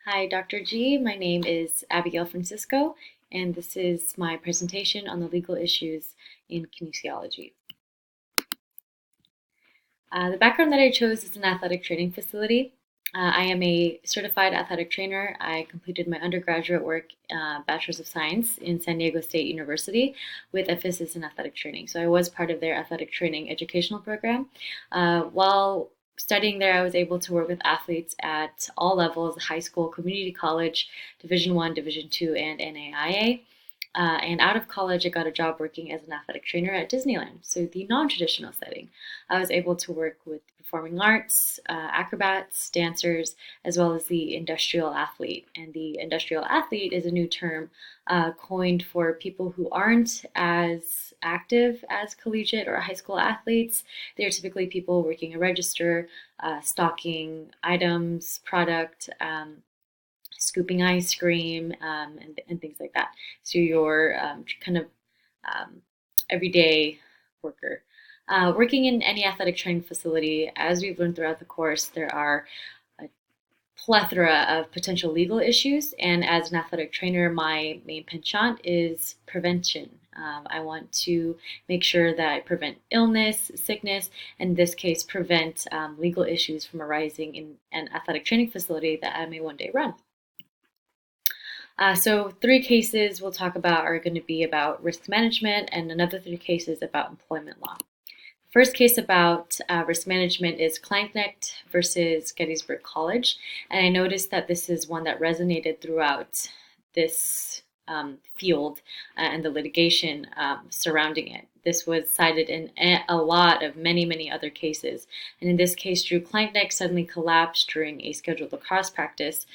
Hi, Dr. G. My name is Abigail Francisco, and this is my presentation on the legal issues in kinesiology. The background that I chose is an athletic training facility. I am a certified athletic trainer. I completed my undergraduate work, Bachelor's of Science, in San Diego State University with emphasis in athletic training. So I was part of their athletic training educational program. While studying there, I was able to work with athletes at all levels: high school, community college, Division I, Division II, and NAIA. And out of college, I got a job working as an athletic trainer at Disneyland, so the non-traditional setting. I was able to work with performing arts, acrobats, dancers, as well as the industrial athlete. And the industrial athlete is a new term coined for people who aren't as active as collegiate or high school athletes. They're typically people working a register, stocking items, product, scooping ice cream, and things like that. So you're kind of um, everyday worker. Working in any athletic training facility, as we've learned throughout the course, there are a plethora of potential legal issues. And as an athletic trainer, my main penchant is prevention. I want to make sure that I prevent illness, sickness, and in this case, prevent legal issues from arising in an athletic training facility that I may one day run. So 3 cases we'll talk about are going to be about risk management, and another 3 cases about employment law. The first case about risk management is Kleinknecht versus Gettysburg College, and I noticed that this is one that resonated throughout this field and the litigation surrounding it. This was cited in a lot of many other cases. And in this case, Drew Kleinknecht suddenly collapsed during a scheduled lacrosse practice.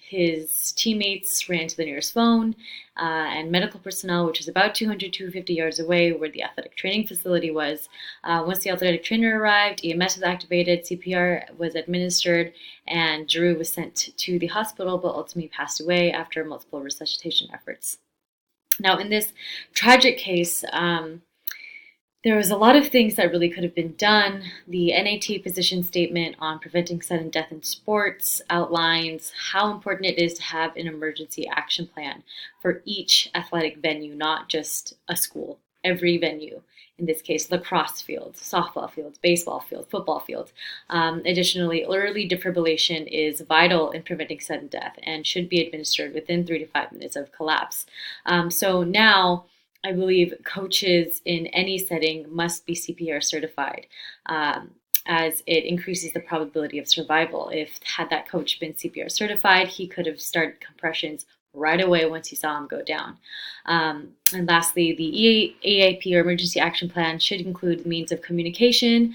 His teammates ran to the nearest phone, and medical personnel, which is about 250 yards away where the athletic training facility was. Once the athletic trainer arrived, EMS was activated, CPR was administered, and Drew was sent to the hospital, but ultimately passed away after multiple resuscitation efforts. Now, in this tragic case, there was a lot of things that really could have been done. The NAT position statement on preventing sudden death in sports outlines how important it is to have an emergency action plan for each athletic venue, not just a school, every venue. In this case, lacrosse fields, softball fields, baseball fields, football fields. Additionally, early defibrillation is vital in preventing sudden death and should be administered within 3 to 5 minutes of collapse. So now, I believe coaches in any setting must be CPR certified, as it increases the probability of survival. Had that coach been CPR certified, he could have started compressions right away once he saw him go down. And lastly, the EAP or Emergency Action Plan should include means of communication.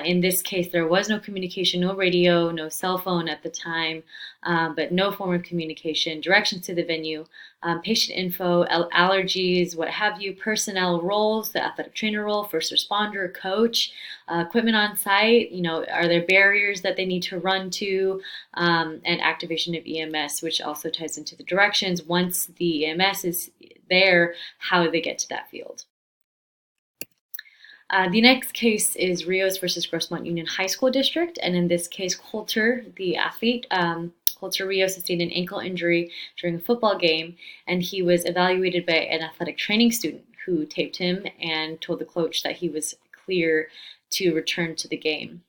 In this case, there was no communication, no radio, no cell phone at the time, but no form of communication, directions to the venue, patient info, allergies, what have you, personnel roles, the athletic trainer role, first responder, coach, equipment on site, are there barriers that they need to run to, and activation of EMS, which also ties into the directions. Once the EMS is there, how do they get to that field? The next case is Rios versus Grossmont Union High School District, and in this case, Coulter, the athlete, Coulter Rios sustained an ankle injury during a football game, and he was evaluated by an athletic training student who taped him and told the coach that he was clear to return to the game.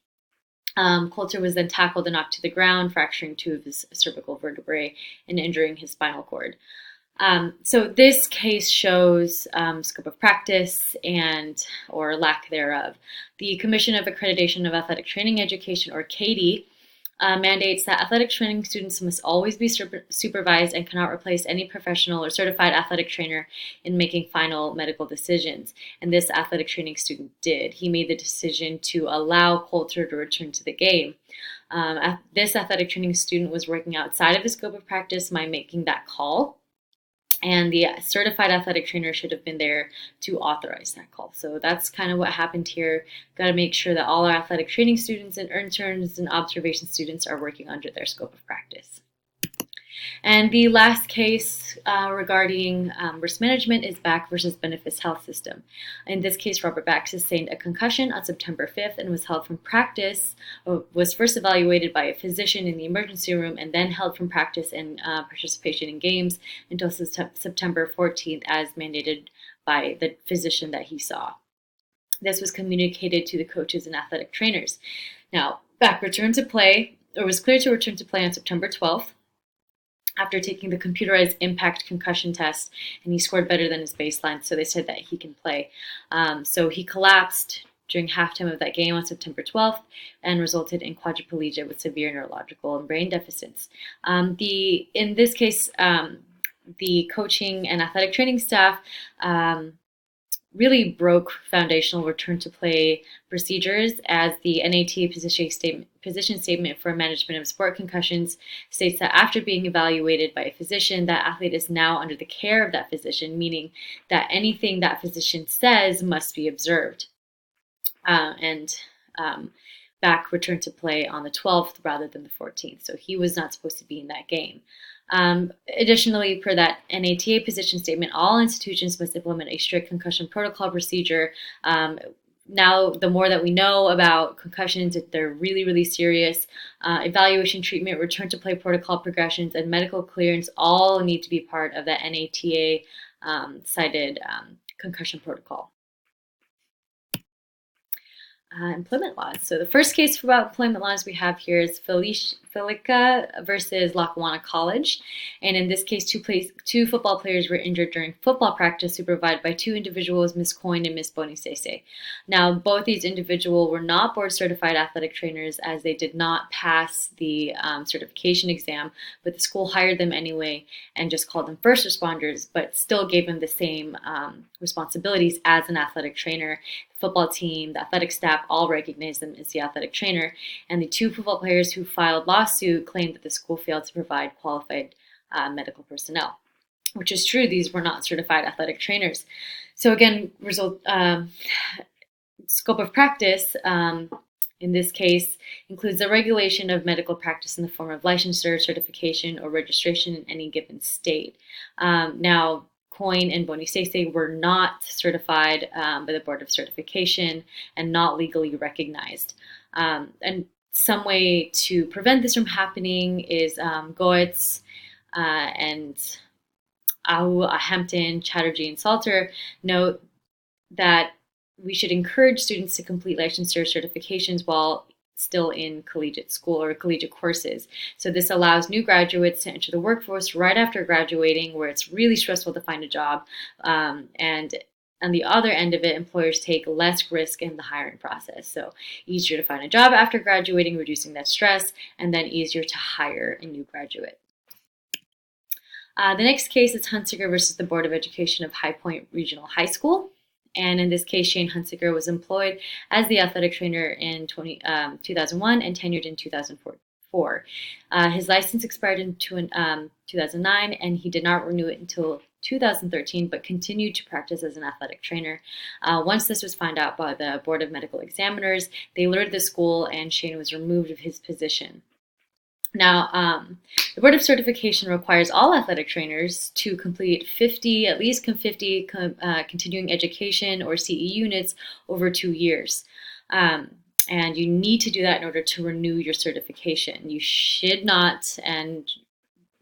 Coulter was then tackled and knocked to the ground, fracturing 2 of his cervical vertebrae and injuring his spinal cord. So this case shows scope of practice or lack thereof. The Commission of Accreditation of Athletic Training Education, or CATE, mandates that athletic training students must always be supervised and cannot replace any professional or certified athletic trainer in making final medical decisions. And this athletic training student did. He made the decision to allow Coulter to return to the game. This athletic training student was working outside of his scope of practice by making that call. And the certified athletic trainer should have been there to authorize that call. So that's kind of what happened here. Got to make sure that all our athletic training students and interns and observation students are working under their scope of practice. And the last case regarding risk management is Back versus Benefits Health System. In this case, Robert Back sustained a concussion on September 5th and was held from practice, or was first evaluated by a physician in the emergency room and then held from practice and participation in games until September 14th as mandated by the physician that he saw. This was communicated to the coaches and athletic trainers. Now, Back returned to play, or was cleared to return to play on September 12th after taking the computerized impact concussion test, and he scored better than his baseline, so they said that he can play. So he collapsed during halftime of that game on September 12th and resulted in quadriplegia with severe neurological and brain deficits. In this case, the coaching and athletic training staff really broke foundational return to play procedures, as the NATA position statement for management of sport concussions states that after being evaluated by a physician, that athlete is now under the care of that physician, meaning that anything that physician says must be observed. And Back returned to play on the 12th rather than the 14th, so he was not supposed to be in that game. Additionally, per that NATA position statement, all institutions must implement a strict concussion protocol procedure. Now, the more that we know about concussions, they're really, really serious. Evaluation, treatment, return to play protocol progressions, and medical clearance all need to be part of that NATA cited concussion protocol. Employment laws. So the first case about employment laws we have here is Felica versus Lackawanna College. And in this case, two football players were injured during football practice supervised by two individuals, Ms. Coyne and Ms. Bonisese. Now, both these individuals were not board certified athletic trainers, as they did not pass the certification exam, but the school hired them anyway and just called them first responders, but still gave them the same responsibilities as an athletic trainer. Football team, the athletic staff all recognized them as the athletic trainer, and the two football players who filed lawsuit claimed that the school failed to provide qualified medical personnel, which is true. These were not certified athletic trainers. So again, scope of practice in this case includes the regulation of medical practice in the form of licensure, certification, or registration in any given state. Now, Coyne and Bonisese were not certified by the Board of Certification and not legally recognized. And some way to prevent this from happening is Goetz and Ahu, Hampton, Chatterjee, and Salter note that we should encourage students to complete licensure certifications while still in collegiate school or collegiate courses. So this allows new graduates to enter the workforce right after graduating, where it's really stressful to find a job. And on the other end of it, employers take less risk in the hiring process. So easier to find a job after graduating, reducing that stress, and then easier to hire a new graduate. The next case is Hunsicker versus the Board of Education of High Point Regional High School. And in this case, Shane Hunsicker was employed as the athletic trainer in 2001 and tenured in 2004. His license expired in 2009, and he did not renew it until 2013, but continued to practice as an athletic trainer. Once this was found out by the Board of Medical Examiners, they alerted the school, and Shane was removed of his position. Now, the Board of Certification requires all athletic trainers to complete at least 50 continuing education or CE units over 2 years. And you need to do that in order to renew your certification. You should not and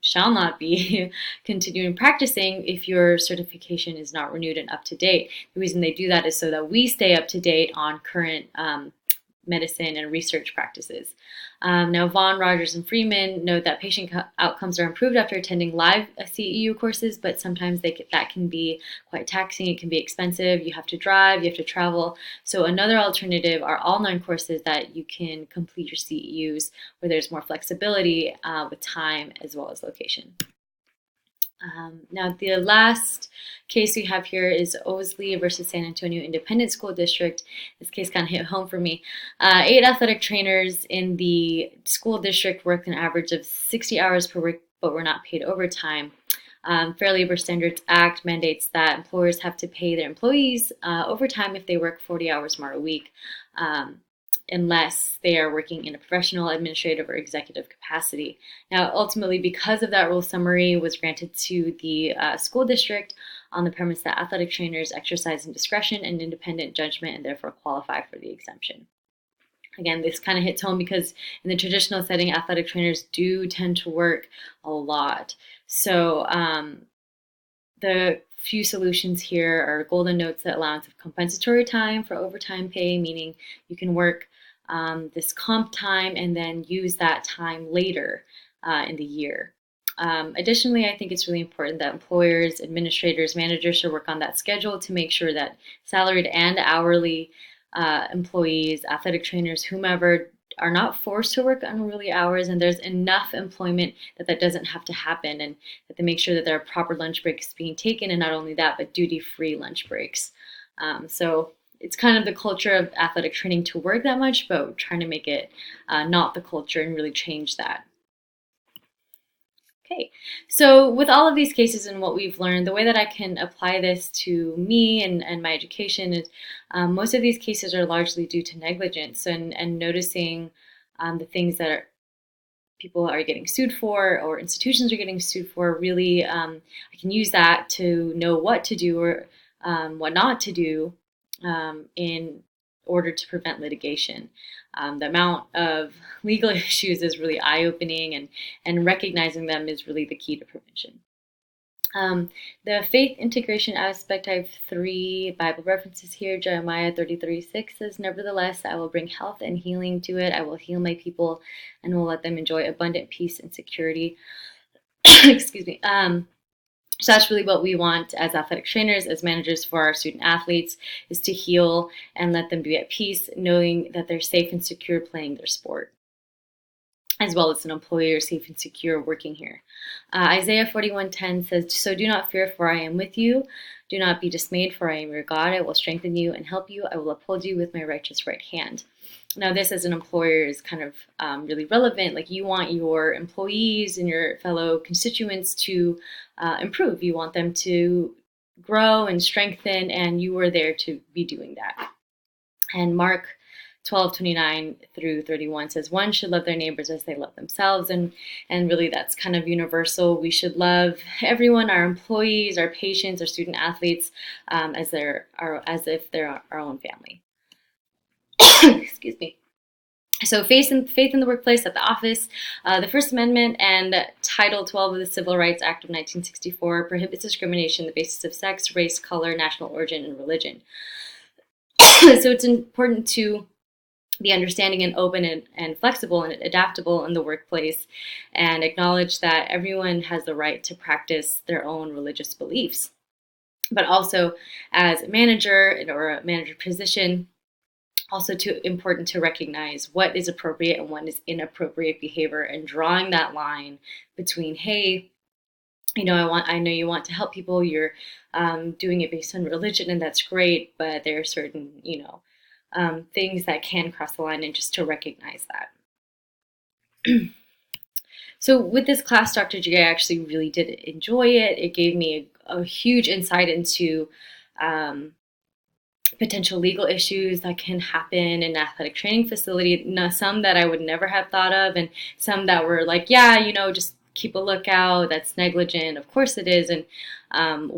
shall not be continuing practicing if your certification is not renewed and up to date. The reason they do that is so that we stay up to date on current medicine and research practices. Now, Vaughn, Rogers, and Freeman note that patient outcomes are improved after attending live CEU courses, but sometimes that can be quite taxing. It can be expensive. You have to drive, you have to travel. So another alternative are online courses that you can complete your CEUs, where there's more flexibility with time as well as location. Now, the last case we have here is Owsley versus San Antonio Independent School District. This case kind of hit home for me. 8 athletic trainers in the school district worked an average of 60 hours per week, but were not paid overtime. Fair Labor Standards Act mandates that employers have to pay their employees overtime if they work 40 hours more a week. unless they are working in a professional, administrative, or executive capacity. Now, ultimately, because of that rule summary was granted to the school district on the premise that athletic trainers exercise in discretion and independent judgment and therefore qualify for the exemption. Again, this kind of hits home because in the traditional setting, athletic trainers do tend to work a lot. So the few solutions here are Golden notes the allowance of compensatory time for overtime pay, meaning you can work this comp time and then use that time later in the year. Additionally, I think it's really important that employers, administrators, managers should work on that schedule to make sure that salaried and hourly employees, athletic trainers, whomever, are not forced to work unruly hours, and there's enough employment that doesn't have to happen, and that they make sure that there are proper lunch breaks being taken, and not only that, but duty-free lunch breaks. So it's kind of the culture of athletic training to work that much, but we're trying to make it not the culture and really change that. Okay, so with all of these cases and what we've learned, the way that I can apply this to me and my education is most of these cases are largely due to negligence and noticing the things that people are getting sued for or institutions are getting sued for. Really, I can use that to know what to do or what not to do in order to prevent litigation. The amount of legal issues is really eye-opening, and recognizing them is really the key to prevention. The faith integration aspect, I have 3 Bible references here. Jeremiah 33:6 says, "Nevertheless, I will bring health and healing to it. I will heal my people and will let them enjoy abundant peace and security." Excuse me. So that's really what we want as athletic trainers, as managers for our student athletes, is to heal and let them be at peace, knowing that they're safe and secure playing their sport, as well as an employer safe and secure working here. Isaiah 41:10 says, "So do not fear, for I am with you. Do not be dismayed, for I am your God. I will strengthen you and help you. I will uphold you with my righteous right hand." Now, this as an employer is kind of really relevant. Like, you want your employees and your fellow constituents to improve. You want them to grow and strengthen, and you are there to be doing that. And Mark 12:29 through 31 says, "One should love their neighbors as they love themselves." And really, that's kind of universal. We should love everyone, our employees, our patients, our student athletes, as if they're our own family. Excuse me. So faith in the workplace, at the office. The First Amendment and Title 12 of the Civil Rights Act of 1964 prohibits discrimination on the basis of sex, race, color, national origin, and religion. So it's important to be understanding and open and flexible and adaptable in the workplace, and acknowledge that everyone has the right to practice their own religious beliefs. But also, as a manager or a manager position, also important to recognize what is appropriate and what is inappropriate behavior, and drawing that line between, hey, I know you want to help people, you're doing it based on religion, and that's great, but there are certain things that can cross the line, and just to recognize that. So with this class, Dr. G, I actually really did enjoy it. It gave me a huge insight into potential legal issues that can happen in an athletic training facility. Some that I would never have thought of, and some that were like, just keep a lookout, that's negligent. Of course it is. And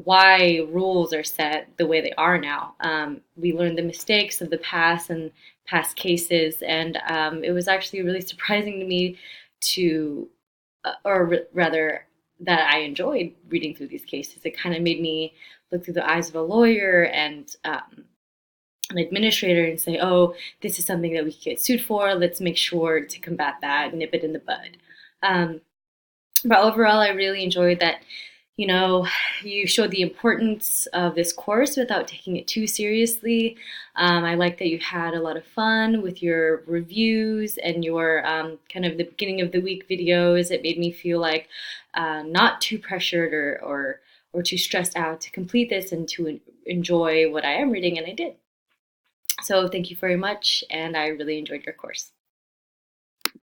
why rules are set the way they are now. We learned the mistakes of the past and past cases, and it was actually really surprising to me that I enjoyed reading through these cases. It kind of made me look through the eyes of a lawyer and an administrator and say, oh, this is something that we could get sued for. Let's make sure to combat that, nip it in the bud. But overall, I really enjoyed that, you showed the importance of this course without taking it too seriously. I like that you had a lot of fun with your reviews and your kind of the beginning of the week videos. It made me feel like not too pressured or too stressed out to complete this and to enjoy what I am reading, and I did. So thank you very much, and I really enjoyed your course.